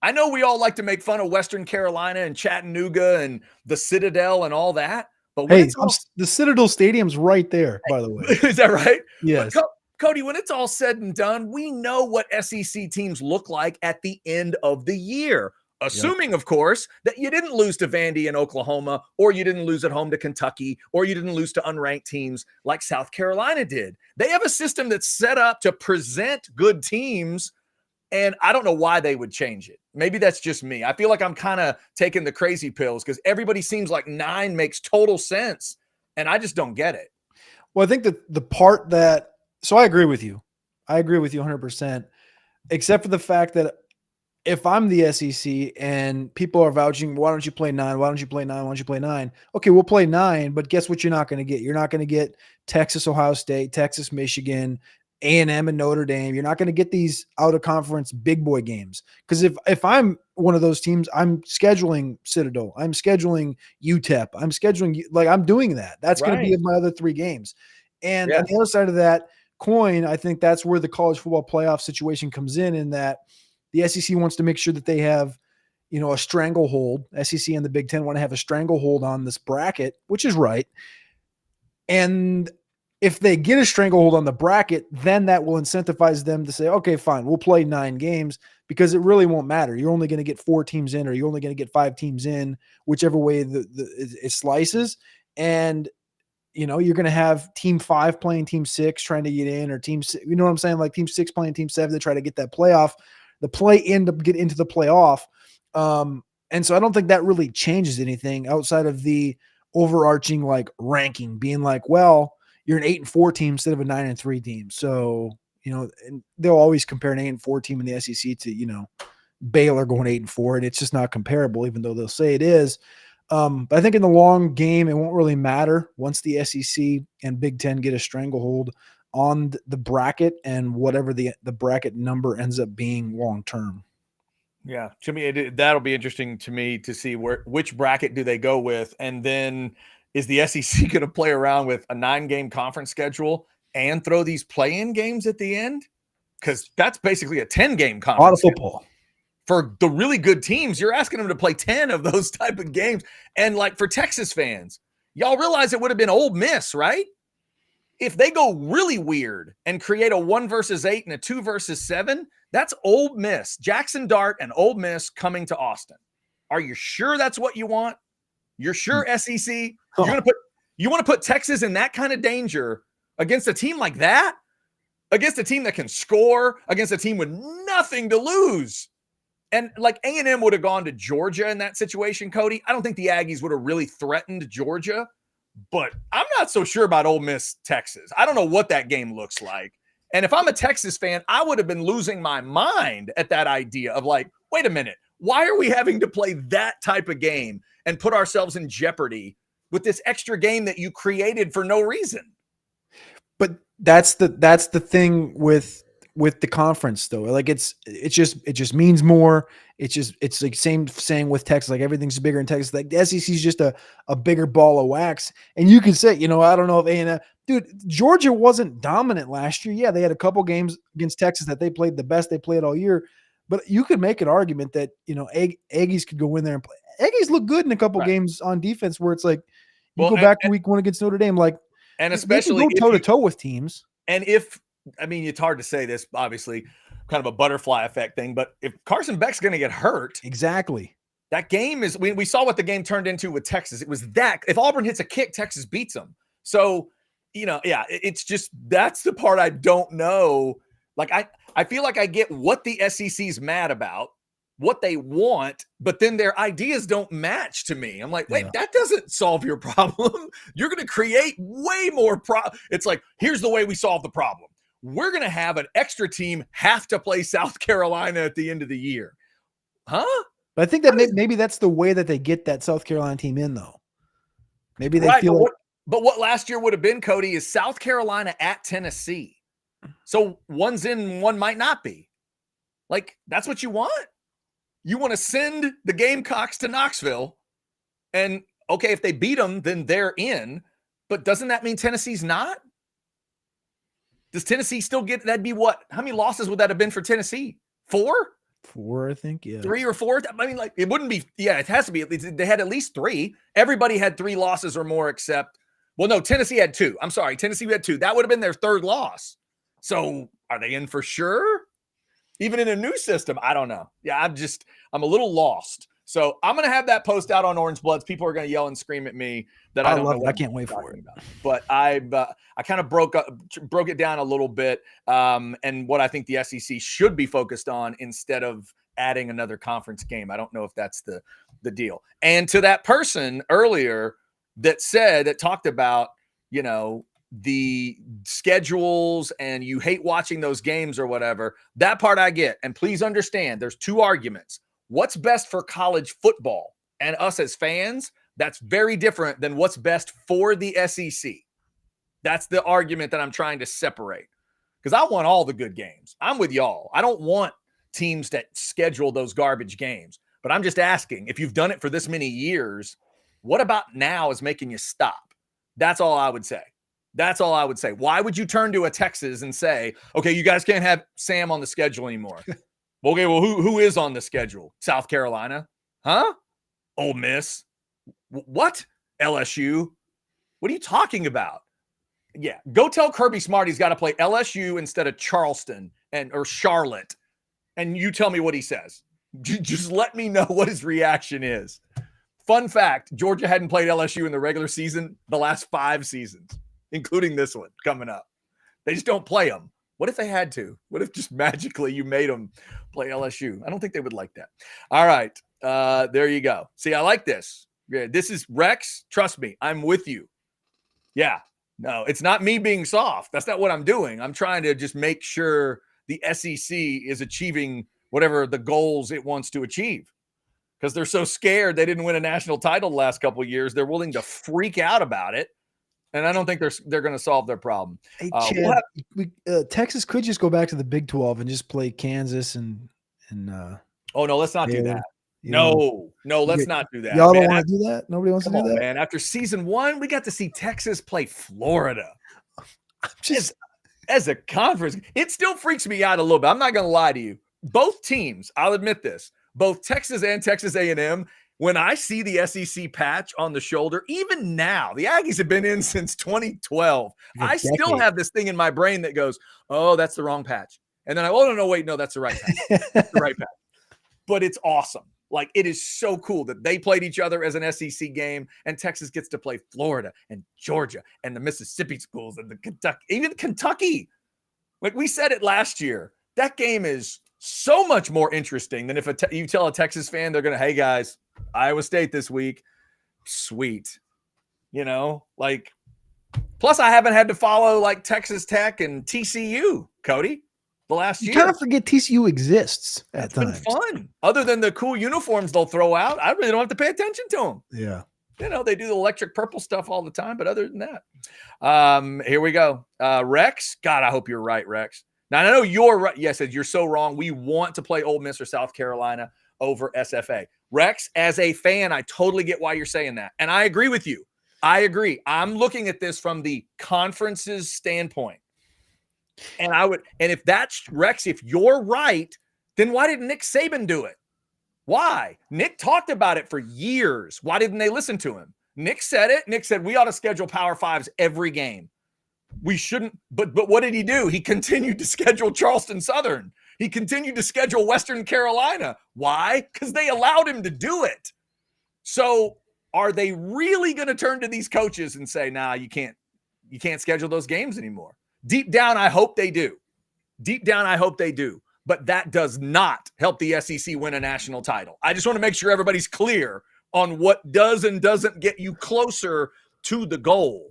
I know we all like to make fun of Western Carolina and Chattanooga and the Citadel and all that, but when the Citadel Stadium's right there, by the way. Is that right? Yes. But Cody, when it's all said and done, we know what SEC teams look like at the end of the year, assuming, of course, that you didn't lose to Vandy in Oklahoma, or you didn't lose at home to Kentucky, or you didn't lose to unranked teams like South Carolina did. They have a system that's set up to present good teams, and I don't know why they would change it. Maybe that's just me. I feel like I'm kind of taking the crazy pills because everybody seems like 9 makes total sense, and I just don't get it. Well, I think that the part that – so I agree with you. I agree with you 100%, except for the fact that if I'm the SEC and people are vouching, why don't you play 9? Why don't you play 9? Why don't you play 9? Okay, we'll play 9, but guess what you're not going to get? You're not going to get Texas, Ohio State, Texas, Michigan, A&M, and Notre Dame. You're not going to get these out-of-conference big boy games. Because if I'm one of those teams, I'm scheduling Citadel. I'm scheduling UTEP. I'm scheduling – like I'm doing that. That's going to be my other 3 games. And on the other side of that coin, I think that's where the college football playoff situation comes in that the SEC wants to make sure that they have, a stranglehold. SEC and the Big Ten want to have a stranglehold on this bracket, which is right. And if they get a stranglehold on the bracket, then that will incentivize them to say, okay, fine, we'll play 9 games because it really won't matter. You're only going to get 4 teams in, or you're only going to get 5 teams in, whichever way it slices. And you're going to have team 5 playing team 6 trying to get in, or team 6, you know what I'm saying? Like team 6 playing team 7 to try to get that playoff, the play-in to get into the playoff. And so I don't think that really changes anything outside of the overarching like ranking being like, well, you're an 8-4 team instead of a 9-3 team. So, and they'll always compare an 8-4 team in the SEC to, Baylor going 8-4, and it's just not comparable, even though they'll say it is. But I think in the long game, it won't really matter once the SEC and Big Ten get a stranglehold on the bracket and whatever the bracket number ends up being long term. Yeah, Jimmy, that'll be interesting to me to see which bracket do they go with, and then is the SEC going to play around with a 9-game conference schedule and throw these play-in games at the end? Because that's basically a 10-game conference. A lot of football. For the really good teams, you're asking them to play 10 of those type of games. And like for Texas fans, y'all realize it would have been Ole Miss, right? If they go really weird and create a 1 versus 8 and a 2 versus 7, that's Ole Miss, Jackson Dart and Ole Miss coming to Austin. Are you sure that's what you want? You're sure SEC? You want to put Texas in that kind of danger against a team like that? against a team that can score, against a team with nothing to lose. And like A&M would have gone to Georgia in that situation, Cody. I don't think the Aggies would have really threatened Georgia, but I'm not so sure about Ole Miss, Texas. I don't know what that game looks like. And if I'm a Texas fan, I would have been losing my mind at that idea of like, wait a minute, why are we having to play that type of game and put ourselves in jeopardy with this extra game that you created for no reason? But that's the thing with the conference though. Like it just means more. It's like same saying with Texas, like everything's bigger in Texas. Like the SEC is just a bigger ball of wax. And you can say, I don't know if A&M, dude, Georgia wasn't dominant last year. Yeah, they had a couple games against Texas that they played the best they played all year. But you could make an argument that, Aggies could go in there and play. Aggies look good in a couple games on defense where it's like you go back to week 1 against Notre Dame, like, and especially go toe-to-toe with teams. And it's hard to say this, obviously, kind of a butterfly effect thing, but if Carson Beck's going to get hurt. Exactly. That game is, we saw what the game turned into with Texas. It was that. If Auburn hits a kick, Texas beats them. So, it's just, that's the part I don't know. Like, I feel like I get what the SEC's mad about, what they want, but then their ideas don't match to me. I'm like, wait, that doesn't solve your problem. You're going to create way more It's like, here's the way we solve the problem. We're going to have an extra team have to play South Carolina at the end of the year. Huh? But I think that maybe that's the way that they get that South Carolina team in, though. Maybe they feel like. But what last year would have been, Cody, is South Carolina at Tennessee. So one's in, one might not be. Like, that's what you want? You want to send the Gamecocks to Knoxville, and okay, if they beat them, then they're in. But doesn't that mean Tennessee's not? Does Tennessee still get, that'd be what? How many losses would that have been for Tennessee? 4? 4, I think, yeah. 3 or 4? I mean, like, it wouldn't be, it has to be, at least, they had at least 3. Everybody had 3 losses or more except, well, no, Tennessee had 2. I'm sorry, Tennessee had 2. That would have been their 3rd loss. So are they in for sure? Even in a new system, I don't know. Yeah, I'm a little lost. So I'm going to have that post out on Orange Bloods. People are going to yell and scream at me that I don't know. I can't wait for it. But I kind of broke it down a little bit, and what I think the SEC should be focused on instead of adding another conference game. I don't know if that's the deal. And to that person earlier that talked about, the schedules and you hate watching those games or whatever, that part I get. And please understand, there's 2 arguments. What's best for college football and us as fans, that's very different than what's best for the SEC. That's the argument that I'm trying to separate, because I want all the good games. I'm with y'all. I don't want teams that schedule those garbage games, but I'm just asking, if you've done it for this many years, what about now is making you stop? That's all I would say. That's all I would say. Why would you turn to a Texas and say, okay, you guys can't have Sam on the schedule anymore? Okay, well, who is on the schedule? South Carolina? Huh? Ole Miss? What? LSU? What are you talking about? Yeah, go tell Kirby Smart he's got to play LSU instead of Charleston or Charlotte, and you tell me what he says. Just let me know what his reaction is. Fun fact, Georgia hadn't played LSU in the regular season the last 5 seasons, including this one coming up. They just don't play them. What if they had to? What if just magically you made them play LSU? I don't think they would like that. All right. There you go. See, I like this. Yeah, this is Rex. Trust me, I'm with you. Yeah. No, it's not me being soft. That's not what I'm doing. I'm trying to just make sure the SEC is achieving whatever the goals it wants to achieve, because they're so scared they didn't win a national title the last couple of years. They're willing to freak out about it. And I don't think they're going to solve their problem. Hey, Chad, Texas could just go back to the Big 12 and just play Kansas and oh no, let's not do that. No, let's not do that. Y'all don't want to do that? Nobody wants to do that? Man, after season 1, we got to see Texas play Florida. Just as a conference, it still freaks me out a little bit. I'm not going to lie to you. Both teams, I'll admit this, both Texas and Texas A&M, when I see the SEC patch on the shoulder, even now, the Aggies have been in since 2012. I still have this thing in my brain that goes, oh, that's the wrong patch. And then no, that's the right patch. That's the right patch. But it's awesome. Like, it is so cool that they played each other as an SEC game, and Texas gets to play Florida and Georgia and the Mississippi schools and the Kentucky, even Kentucky. Like we said it last year, that game is so much more interesting than if you tell a Texas fan they're going to, hey guys, Iowa State this week. Sweet. Like, plus I haven't had to follow like Texas Tech and TCU, Cody, the last year. You kind of forget TCU exists at It's times. been fun. Other than the cool uniforms they'll throw out, I really don't have to pay attention to them. Yeah. They do the electric purple stuff all the time, but other than that, here we go. Rex, God, I hope you're right, Rex. Now, I know you're right. Yes, you're so wrong. We want to play Ole Miss or South Carolina over SFA. Rex, as a fan, I totally get why you're saying that. And I agree with you. I agree. I'm looking at this from the conference's standpoint. And if that's Rex, if you're right, then why didn't Nick Saban do it? Why? Nick talked about it for years. Why didn't they listen to him? Nick said it. Nick said, we ought to schedule Power Fives every game. We shouldn't. But what did he do? He continued to schedule Charleston Southern. He continued to schedule Western Carolina. Why? Because they allowed him to do it. So are they really going to turn to these coaches and say, nah, you can't schedule those games anymore? Deep down, I hope they do. But that does not help the SEC win a national title. I just want to make sure everybody's clear on what does and doesn't get you closer to the goal.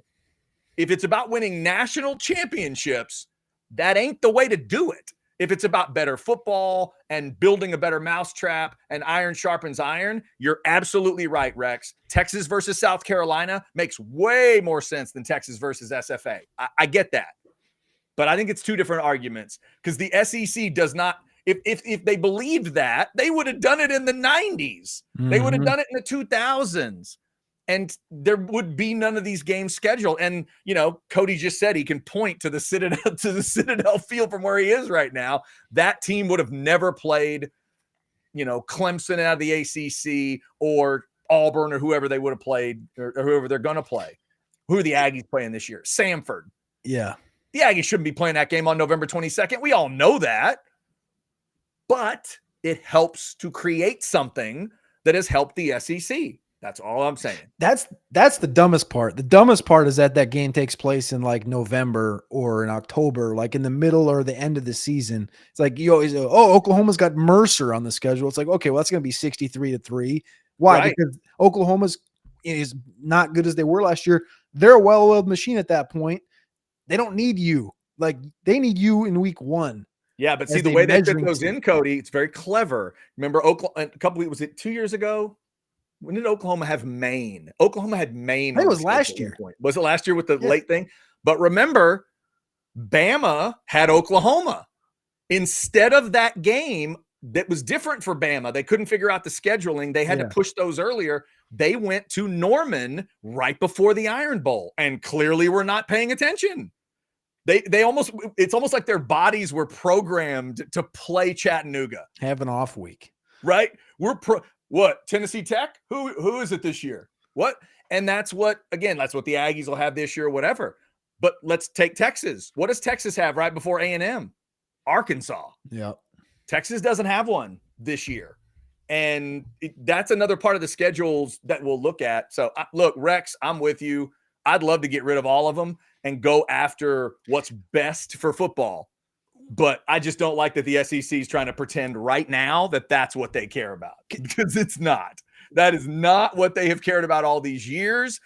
If it's about winning national championships, that ain't the way to do it. If it's about better football and building a better mousetrap and iron sharpens iron, you're absolutely right, Rex. Texas versus South Carolina makes way more sense than Texas versus SFA. I get that. But I think it's two different arguments because the SEC does not, if they believed that, they would have done it in the 90s. Mm-hmm. They would have done it in the 2000s. And there would be none of these games scheduled. And, Cody just said he can point to the Citadel field from where he is right now. That team would have never played, Clemson out of the ACC or Auburn or whoever they would have played or whoever they're going to play. Who are the Aggies playing this year? Samford. Yeah. The Aggies shouldn't be playing that game on November 22nd. We all know that. But it helps to create something that has helped the SEC. That's all I'm saying. That's the dumbest part. The dumbest part is that game takes place in like November or in October, like in the middle or the end of the season. It's like you always, Oklahoma's got Mercer on the schedule. It's like, okay, well, that's going to be 63-3. Why? Right. Because Oklahoma's is not good as they were last year. They're a well-oiled machine at that point. They don't need you. Like they need you in week 1. Yeah, but see the way they fit those in, Cody, it's very clever. Remember Oklahoma a couple weeks, was it 2 years ago? When did Oklahoma have Maine? Oklahoma had Maine. I think it was last year. Was it last year with the late thing? But remember, Bama had Oklahoma. Instead of that game that was different for Bama, they couldn't figure out the scheduling. They had to push those earlier. They went to Norman right before the Iron Bowl and clearly were not paying attention. It's almost like their bodies were programmed to play Chattanooga. Have an off week. Right? What? Tennessee Tech? Who is it this year? What? And that's what the Aggies will have this year or whatever. But let's take Texas. What does Texas have right before A&M? Arkansas. Yeah. Texas doesn't have one this year. And that's another part of the schedules that we'll look at. So, look, Rex, I'm with you. I'd love to get rid of all of them and go after what's best for football. But I just don't like that the SEC is trying to pretend right now that that's what they care about, because it's not. That is not what they have cared about all these years.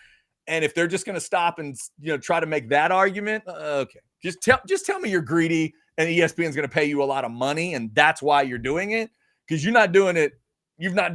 And if they're just going to stop and try to make that argument, okay, just tell me you're greedy and ESPN is going to pay you a lot of money and that's why you're doing it, because you're not doing it. You're not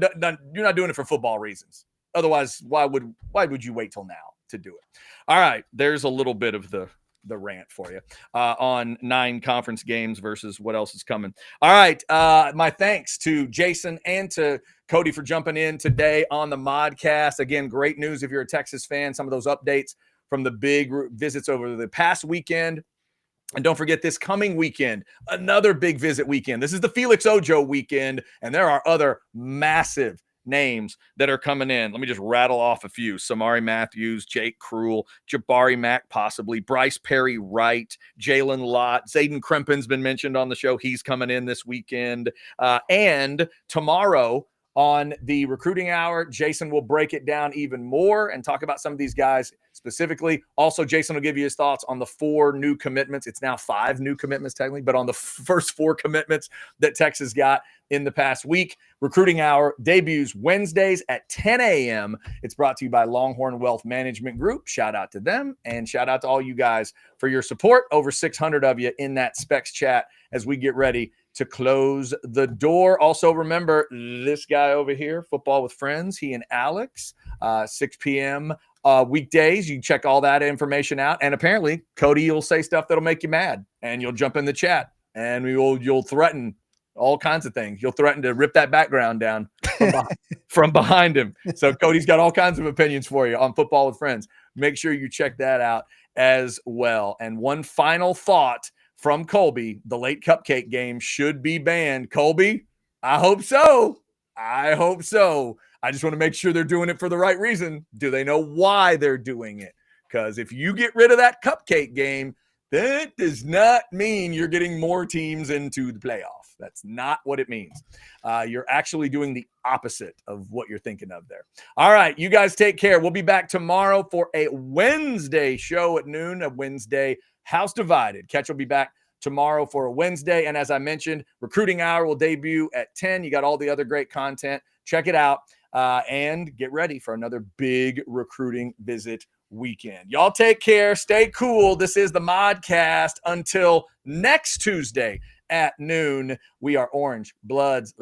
doing it for football reasons. Otherwise, why would you wait till now to do it? All right, there's a little bit of the rant for you on 9 conference games versus what else is coming. All right. My thanks to Jason and to Cody for jumping in today on the Modcast. Again, great news if you're a Texas fan, some of those updates from the big visits over the past weekend. And don't forget this coming weekend, another big visit weekend. This is the Felix Ojo weekend, and there are other massive names that are coming in. Let me just rattle off a few. Samari Matthews, Jake Kruel, Jabari Mack, possibly Bryce Perry Wright, Jalen Lott, Zayden Krempin's been mentioned on the show. He's coming in this weekend. And tomorrow on the recruiting hour. Jason will break it down even more and talk about some of these guys specifically. Also, Jason will give you his thoughts on the 4 new commitments. It's now 5 new commitments technically, but on the first 4 commitments that Texas got in the past week. Recruiting Hour debuts Wednesdays at 10 a.m. It's brought to you by Longhorn Wealth Management Group. Shout out to them, and shout out to all you guys for your support. Over 600 of you in that Specs chat as we get ready to close the door. Also, remember this guy over here, Football with Friends, he and Alex, 6 p.m. Weekdays. You can check all that information out. And apparently, Cody, you'll say stuff that'll make you mad, and you'll jump in the chat, and you'll threaten all kinds of things. You'll threaten to rip that background down from behind him. So Cody's got all kinds of opinions for you on Football with Friends. Make sure you check that out as well. And one final thought from Colby: the late cupcake game should be banned. Colby, I hope so. I hope so. I just want to make sure they're doing it for the right reason. Do they know why they're doing it? Because if you get rid of that cupcake game, that does not mean you're getting more teams into the playoff. That's not what it means. You're actually doing the opposite of what you're thinking of there. All right, you guys take care. We'll be back tomorrow for a Wednesday show at noon, a Wednesday House Divided. Catch will be back tomorrow for a Wednesday. And as I mentioned, Recruiting Hour will debut at 10. You got all the other great content. Check it out and get ready for another big recruiting visit weekend. Y'all take care. Stay cool. This is the Modcast. Until next Tuesday at noon, we are Orange Bloods.